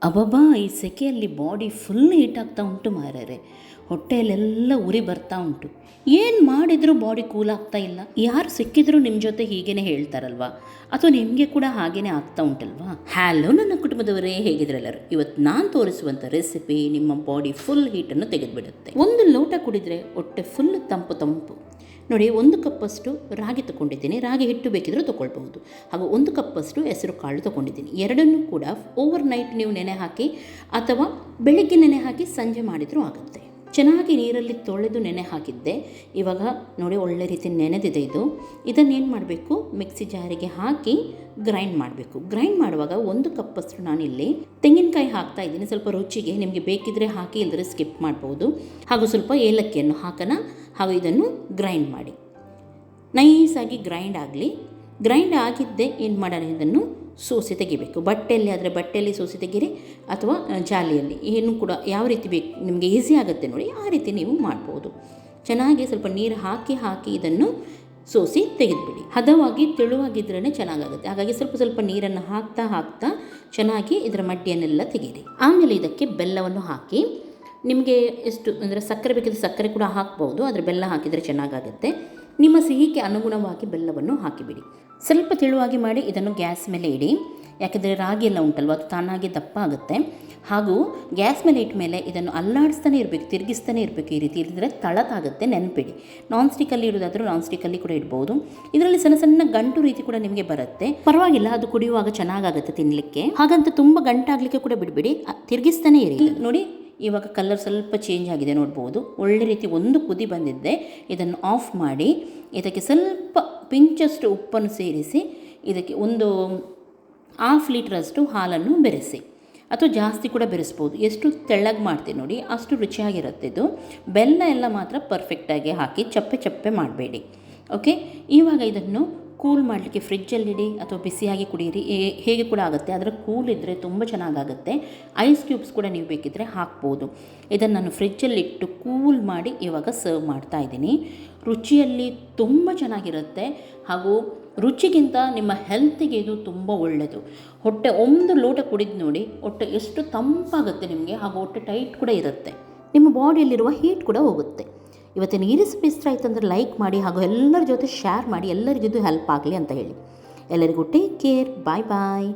ಅಬ್ಬಬ್ಬಾ ಈ ಸೆಕೆಯಲ್ಲಿ body full heat ಆಗ್ತಾ ಉಂಟು ಮಾರ್ಯಾರೆ. ಹೊಟ್ಟೆಯಲ್ಲೆಲ್ಲ ಉರಿ ಬರ್ತಾ ಉಂಟು. ಏನು ಮಾಡಿದರೂ ಬಾಡಿ ಕೂಲ್ ಆಗ್ತಾ ಇಲ್ಲ. ಯಾರು ಸಿಕ್ಕಿದ್ರು ನಿಮ್ಮ ಜೊತೆ ಹೀಗೇನೆ ಹೇಳ್ತಾರಲ್ವಾ, ಅಥವಾ ನಿಮಗೆ ಕೂಡ ಹಾಗೇನೆ ಆಗ್ತಾ ಉಂಟಲ್ವಾ? ಹ್ಯಾಲೋ ನನ್ನ ಕುಟುಂಬದವರೇ, ಹೇಗಿದ್ರೆಲ್ಲರೂ. ಇವತ್ತು ನಾನು ತೋರಿಸುವಂಥ ರೆಸಿಪಿ ನಿಮ್ಮ ಬಾಡಿ ಫುಲ್ ಹೀಟನ್ನು ತೆಗೆದುಬಿಡುತ್ತೆ. ಒಂದು ಲೋಟ ಕುಡಿದರೆ ಹೊಟ್ಟೆ ಫುಲ್ ತಂಪು ತಂಪು. ನೋಡಿ, 1 ಕಪ್ಪಷ್ಟು ರಾಗಿ ತೊಗೊಂಡಿದ್ದೀನಿ. ರಾಗಿ ಹಿಟ್ಟು ಬೇಕಿದ್ರೂ ತೊಗೊಳ್ಬಹುದು. ಹಾಗೂ 1 ಕಪ್ಪಷ್ಟು ಹೆಸರು ಕಾಳು ತೊಗೊಂಡಿದ್ದೀನಿ. ಎರಡನ್ನೂ ಕೂಡ ಓವರ್ ನೈಟ್ ನೀವು ನೆನೆ ಹಾಕಿ ಅಥವಾ ಬೆಳಿಗ್ಗೆ ನೆನೆ ಹಾಕಿ ಸಂಜೆ ಮಾಡಿದರೂ ಆಗುತ್ತೆ. ಚೆನ್ನಾಗಿ ನೀರಲ್ಲಿ ತೊಳೆದು ನೆನೆ ಹಾಕಿದ್ದೆ. ಇವಾಗ ನೋಡಿ, ಒಳ್ಳೆ ರೀತಿ ನೆನೆದಿದೆ ಇದು. ಇದನ್ನೇನು ಮಾಡಬೇಕು, ಮಿಕ್ಸಿ ಜಾರಿಗೆ ಹಾಕಿ ಗ್ರೈಂಡ್ ಮಾಡಬೇಕು. ಗ್ರೈಂಡ್ ಮಾಡುವಾಗ 1 ಕಪ್ಪಷ್ಟು ನಾನಿಲ್ಲಿ ತೆಂಗಿನಕಾಯಿ ಹಾಕ್ತಾ ಇದ್ದೀನಿ. ಸ್ವಲ್ಪ ರುಚಿಗೆ ನಿಮಗೆ ಬೇಕಿದ್ರೆ ಹಾಕಿ, ಇಲ್ಲದ್ರೆ ಸ್ಕಿಪ್ ಮಾಡ್ಬೋದು. ಹಾಗೂ ಸ್ವಲ್ಪ ಏಲಕ್ಕಿಯನ್ನು ಹಾಕೋಣ. ಹಾಗೂ ಇದನ್ನು ಗ್ರೈಂಡ್ ಮಾಡಿ, ನೈಸಾಗಿ ಗ್ರೈಂಡ್ ಆಗಲಿ. ಗ್ರೈಂಡ್ ಆಗಿದ್ದೆ ಏನು ಮಾಡೋಣ, ಇದನ್ನು ಸೋಸಿ ತೆಗಿಬೇಕು. ಬಟ್ಟೆಯಲ್ಲಿ ಆದರೆ ಬಟ್ಟೆಯಲ್ಲಿ ಸೋಸಿ ತೆಗೀರಿ, ಅಥವಾ ಜಾಲಿಯಲ್ಲಿ, ಏನು ಕೂಡ ಯಾವ ರೀತಿ ಬೇಕು ನಿಮಗೆ ಈಸಿ ಆಗುತ್ತೆ ನೋಡಿ, ಆ ರೀತಿ ನೀವು ಮಾಡ್ಬೋದು. ಚೆನ್ನಾಗಿ ಸ್ವಲ್ಪ ನೀರು ಹಾಕಿ ಇದನ್ನು ಸೋಸಿ ತೆಗೆದುಬಿಡಿ. ಹದವಾಗಿ ತೆಳುವಾಗಿದ್ರೇ ಚೆನ್ನಾಗಾಗುತ್ತೆ. ಹಾಗಾಗಿ ಸ್ವಲ್ಪ ನೀರನ್ನು ಹಾಕ್ತಾ ಚೆನ್ನಾಗಿ ಇದರ ಮಡ್ಡಿಯನ್ನೆಲ್ಲ ತೆಗೀರಿ. ಆಮೇಲೆ ಇದಕ್ಕೆ ಬೆಲ್ಲವನ್ನು ಹಾಕಿ, ನಿಮಗೆ ಎಷ್ಟು ಅಂದರೆ ಸಕ್ಕರೆ ಬೇಕಿದ್ರೆ ಸಕ್ಕರೆ ಕೂಡ ಹಾಕ್ಬೋದು, ಆದರೆ ಬೆಲ್ಲ ಹಾಕಿದರೆ ಚೆನ್ನಾಗಾಗುತ್ತೆ. ನಿಮ್ಮ ಸಿಹಿಗೆ ಅನುಗುಣವಾಗಿ ಬೆಲ್ಲವನ್ನು ಹಾಕಿಬಿಡಿ. ಸ್ವಲ್ಪ ತೆಳುವಾಗಿ ಮಾಡಿ ಇದನ್ನು ಗ್ಯಾಸ್ ಮೇಲೆ ಇಡಿ. ಯಾಕೆಂದರೆ ರಾಗಿ ಎಲ್ಲ ಉಂಟಲ್ವ, ಅದು ತಾನಾಗಿ ದಪ್ಪ ಆಗುತ್ತೆ. ಹಾಗೂ ಗ್ಯಾಸ್ ಮೇಲೆ ಇಟ್ಟ ಮೇಲೆ ಇದನ್ನು ಅಲ್ಲಾಡಿಸ್ತಾನೆ ಇರಬೇಕು, ತಿರುಗಿಸ್ತಾನೆ ಇರಬೇಕು. ಈ ರೀತಿ ಇರಿದ್ರೆ ತಳತಾಗುತ್ತೆ, ನೆನಪಿಡಿ. ನಾನ್ ಸ್ಟಿಕ್ಕಲ್ಲಿ ಇಡೋದಾದರೂ ನಾನ್ ಸ್ಟಿಕ್ಕಲ್ಲಿ ಕೂಡ ಇಡ್ಬೋದು. ಇದರಲ್ಲಿ ಸಣ್ಣ ಗಂಟು ರೀತಿ ಕೂಡ ನಿಮಗೆ ಬರುತ್ತೆ, ಪರವಾಗಿಲ್ಲ. ಅದು ಕುಡಿಯುವಾಗ ಚೆನ್ನಾಗಾಗುತ್ತೆ ತಿನ್ನಲಿಕ್ಕೆ. ಹಾಗಂತ ತುಂಬ ಗಂಟಾಗಲಿಕ್ಕೆ ಕೂಡ ಬಿಡಬೇಡಿ, ತಿರುಗಿಸ್ತಾನೆ ಇರಿ. ನೋಡಿ, ಇವಾಗ ಕಲರ್ ಸ್ವಲ್ಪ ಚೇಂಜ್ ಆಗಿದೆ ನೋಡ್ಬೋದು. ಒಳ್ಳೆ ರೀತಿ ಒಂದು ಕುದಿ ಬಂದಿದ್ದೆ. ಇದನ್ನು ಆಫ್ ಮಾಡಿ ಇದಕ್ಕೆ ಸ್ವಲ್ಪ ಪಿಂಚಷ್ಟು ಉಪ್ಪನ್ನು ಸೇರಿಸಿ, ಇದಕ್ಕೆ ಒಂದು 1/2 ಲೀಟ್ರಷ್ಟು ಹಾಲನ್ನು ಬೆರೆಸಿ, ಅಥವಾ ಜಾಸ್ತಿ ಕೂಡ ಬೆರೆಸ್ಬೋದು. ಎಷ್ಟು ತೆಳ್ಳಗೆ ಮಾಡ್ತೀವಿ ನೋಡಿ, ಅಷ್ಟು ರುಚಿಯಾಗಿರುತ್ತೆ ಇದು. ಬೆಲ್ಲ ಎಲ್ಲ ಮಾತ್ರ ಪರ್ಫೆಕ್ಟಾಗಿ ಹಾಕಿ, ಚಪ್ಪೆ ಮಾಡಬೇಡಿ. ಓಕೆ, ಇವಾಗ ಇದನ್ನು ಕೂಲ್ ಮಾಡಲಿಕ್ಕೆ ಫ್ರಿಜ್ಜಲ್ಲಿಡಿ, ಅಥವಾ ಬಿಸಿಯಾಗಿ ಕುಡಿಯಿರಿ, ಹೇಗೆ ಕೂಡ ಆಗುತ್ತೆ. ಆದರೆ ಕೂಲ್ ಇದ್ದರೆ ತುಂಬ ಚೆನ್ನಾಗಾಗುತ್ತೆ. ಐಸ್ ಕ್ಯೂಬ್ಸ್ ಕೂಡ ನೀವು ಬೇಕಿದ್ದರೆ ಹಾಕ್ಬೋದು. ಇದನ್ನು ನಾನು ಫ್ರಿಜ್ಜಲ್ಲಿಟ್ಟು ಕೂಲ್ ಮಾಡಿ ಇವಾಗ ಸರ್ವ್ ಮಾಡ್ತಾ ಇದ್ದೀನಿ. ರುಚಿಯಲ್ಲಿ ತುಂಬ ಚೆನ್ನಾಗಿರುತ್ತೆ. ಹಾಗೂ ರುಚಿಗಿಂತ ನಿಮ್ಮ ಹೆಲ್ತಿಗೆ ಇದು ತುಂಬ ಒಳ್ಳೆಯದು. ಹೊಟ್ಟೆ 1 ಲೋಟ ಕುಡಿದು ನೋಡಿ, ಹೊಟ್ಟೆ ಎಷ್ಟು ತಂಪಾಗುತ್ತೆ ನಿಮಗೆ. ಹಾಗೂ ಹೊಟ್ಟೆ ಟೈಟ್ ಕೂಡ ಇರುತ್ತೆ. ನಿಮ್ಮ ಬಾಡಿಯಲ್ಲಿರುವ ಹೀಟ್ ಕೂಡ ಹೋಗುತ್ತೆ. ಇವತ್ತಿನ ಈ ರೆಸಿಪಿ ಇಷ್ಟ ಆಯಿತು ಅಂದರೆ ಲೈಕ್ ಮಾಡಿ, ಹಾಗೂ ಎಲ್ಲರ ಜೊತೆ ಶೇರ್ ಮಾಡಿ, ಎಲ್ಲರಿಗಿದು ಹೆಲ್ಪ್ ಆಗಲಿ ಅಂತ ಹೇಳಿ. ಎಲ್ಲರಿಗೂ ಟೇಕ್ ಕೇರ್, ಬಾಯ್ ಬಾಯ್.